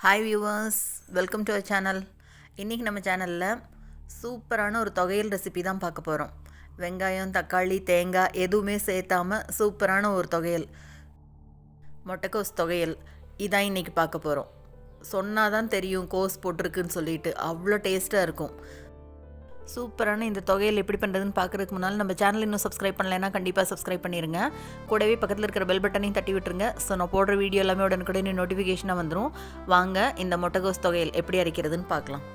Hi viewers, welcome to our channel. இன்றைக்கி நம்ம சேனலில் சூப்பரான ஒரு தொகையல் ரெசிபி தான் பார்க்க போகிறோம். வெங்காயம், தக்காளி, தேங்காய் எதுவுமே சேர்த்தாமல் சூப்பரான ஒரு தொகையல், முட்டைக்கோஸ் தொகையல் இதான் இன்றைக்கி பார்க்க போகிறோம். சொன்னால் தான் தெரியும் கோஸ் போட்டிருக்குன்னு சொல்லிட்டு, அவ்வளோ டேஸ்ட்டாக இருக்கும். சூப்பரான இந்த தொகையில் எப்படி பண்ணுறதுன்னு பார்க்குறதுக்கு முன்னால் நம்ம சேனல் இன்னும் சப்ஸ்கிரைப் பண்ணலைன்னா கண்டிப்பாக சப்ஸ்கிரைப் பண்ணிடுங்க. கூடவே பக்கத்தில் இருக்கிற பெல் பட்டனையும் தட்டி விட்டுருங்க. ஸோ நான் போடுற வீடியோ எல்லாமே உடனுக்குடனே நோட்டிஃபிகேஷனாக வந்துடும். வாங்க இந்த முட்டைகோஸ் தொகையில் எப்படி அரைக்கிறதுன்னு பார்க்கலாம்.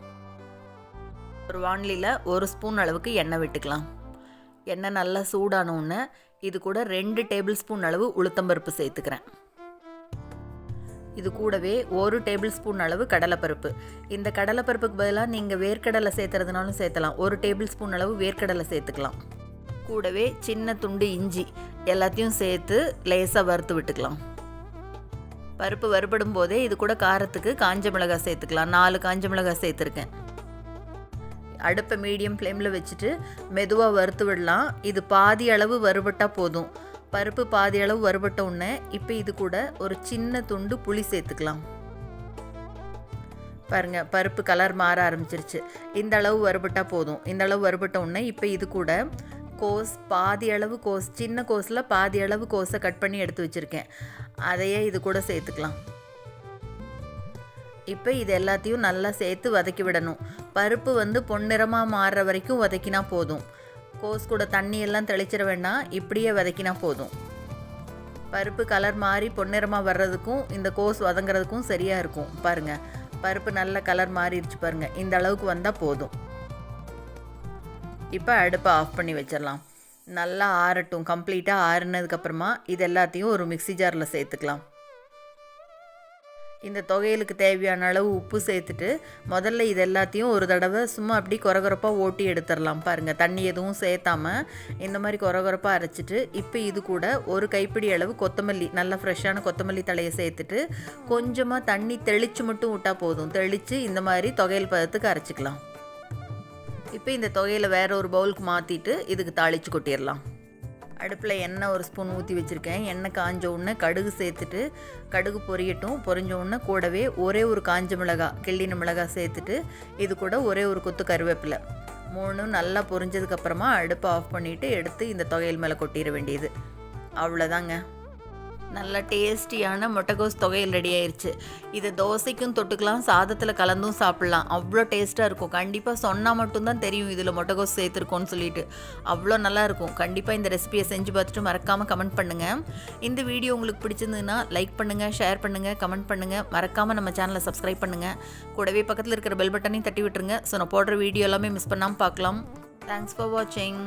ஒரு வாணலியில் 1 ஸ்பூன் அளவுக்கு எண்ணெய் விட்டுக்கலாம். எண்ணெய் நல்லா சூடானோன்னு இது கூட 2 டேபிள் ஸ்பூன் அளவு உளுத்தம்பருப்பு சேர்த்துக்கிறேன். இது கூடவே 1 டேபிள் ஸ்பூன் அளவு கடலைப்பருப்பு. இந்த கடலைப்பருப்புக்கு பதிலாக நீங்கள் வேர்க்கடலை சேர்த்துறதுனாலும் சேர்த்தலாம். 1 டேபிள் ஸ்பூன் அளவு வேர்க்கடலை சேர்த்துக்கலாம். கூடவே சின்ன துண்டு இஞ்சி எல்லாத்தையும் சேர்த்து லேசாக வறுத்து விட்டுக்கலாம். பருப்பு வறுபடும் போதே இது கூட காரத்துக்கு காஞ்ச மிளகாய் சேர்த்துக்கலாம். 4 காஞ்ச மிளகாய் சேர்த்துருக்கேன். அடுப்பை மீடியம் ஃப்ளேமில் வச்சுட்டு மெதுவாக வறுத்து விடலாம். இது பாதி அளவு வறுபட்டால் போதும். பருப்பு பாதி அளவு வறுபட்ட உடனே இப்போ இது கூட ஒரு சின்ன துண்டு புளி சேர்த்துக்கலாம். பாருங்கள், பருப்பு கலர் மாற ஆரம்பிச்சிருச்சு. இந்த அளவு வறுபட்டால் போதும். இந்த அளவு வறுபட்ட உடனே இப்போ இது கூட கோஸ், பாதி அளவு கோஸ், சின்ன கோஸில் பாதி அளவு கோஸை கட் பண்ணி எடுத்து வச்சுருக்கேன். அதையே இது கூட சேர்த்துக்கலாம். இப்போ இது எல்லாத்தையும் நல்லா சேர்த்து வதக்கி விடணும். பருப்பு பொன்னிறமாக மாறுற வரைக்கும் வதக்கினா போதும். கோஸ் கூட தண்ணி எல்லாம் தெளிச்சிட வேண்டாம், இப்படியே வதக்கினா போதும். பருப்பு கலர் மாறி பொன்னிறமாக வர்றதுக்கும் இந்த கோஸ் வதங்கிறதுக்கும் சரியாக இருக்கும். பாருங்கள், பருப்பு நல்ல கலர் மாறிடுச்சு பாருங்கள். இந்த அளவுக்கு வந்தால் போதும். இப்போ அடுப்பை ஆஃப் பண்ணி வச்சிடலாம். நல்லா ஆறட்டும். கம்ப்ளீட்டாக ஆறுனதுக்கப்புறமா இது எல்லாத்தையும் ஒரு மிக்ஸி ஜாரில் சேர்த்துக்கலாம். இந்த தொகையலுக்கு தேவையான அளவு உப்பு சேர்த்துட்டு முதல்ல இது எல்லாத்தையும் ஒரு தடவை சும்மா அப்படி கொரகொரப்பாக ஓட்டி எடுத்துடலாம். பாருங்கள், தண்ணி எதுவும் சேர்த்தாமல் இந்த மாதிரி கொரகொரப்பாக அரைச்சிட்டு இப்போ இது கூட ஒரு கைப்பிடி அளவு கொத்தமல்லி, நல்ல ஃப்ரெஷ்ஷான கொத்தமல்லி தலையை சேர்த்துட்டு கொஞ்சமாக தண்ணி தெளித்து மட்டும் விட்டால் போதும். தெளித்து இந்த மாதிரி தொகையல் பதத்துக்கு அரைச்சிக்கலாம். இப்போ இந்த தொகையில் வேறு ஒரு பவுலுக்கு மாற்றிட்டு இதுக்கு தாளித்து கொட்டிடலாம். அடுப்பில் எண்ணெய் 1 ஸ்பூன் ஊற்றி வச்சுருக்கேன். எண்ணெய் காஞ்ச உடனே கடுகு சேர்த்துட்டு கடுகு பொரியட்டும். பொரிஞ்ச உடனே கூடவே ஒரே ஒரு காஞ்ச மிளகாய், கிள்ளின மிளகாய் சேர்த்துட்டு இது கூட ஒரே ஒரு கொத்து கருவேப்பிலை, 3 நல்லா பொரிஞ்சதுக்கப்புறமா அடுப்பை ஆஃப் பண்ணிவிட்டு எடுத்து இந்த தொகையல் மேலே கொட்டிட வேண்டியது. அவ்வளோதாங்க, நல்ல டேஸ்டியான முட்டைகோஸ் தொகையல் ரெடி ஆயிடுச்சு. இதை தோசைக்கும் தொட்டுக்கலாம், சாதத்தில் கலந்தும் சாப்பிட்லாம். அவ்வளோ டேஸ்ட்டாக இருக்கும். கண்டிப்பாக சொன்னால் மட்டும்தான் தெரியும் இதில் முட்டைகோஸ் சேர்த்துருக்கோன்னு சொல்லிட்டு. அவ்வளோ நல்லாயிருக்கும். கண்டிப்பாக இந்த ரெசிபியை செஞ்சு பார்த்துட்டு மறக்காமல் கமெண்ட் பண்ணுங்கள். இந்த வீடியோ உங்களுக்கு பிடிச்சிருந்ததுன்னா லைக் பண்ணுங்கள், ஷேர் பண்ணுங்கள், கமெண்ட் பண்ணுங்கள். மறக்காமல் நம்ம சேனலை சப்ஸ்கிரைப் பண்ணுங்கள். கூடவே பக்கத்தில் இருக்கிற பெல் பட்டனையும் தட்டி விட்டுருங்க. ஸோ நான் போடுற வீடியோ எல்லாமே மிஸ் பண்ணாமல் பார்க்கலாம். தேங்க்ஸ் ஃபார் வாட்சிங்.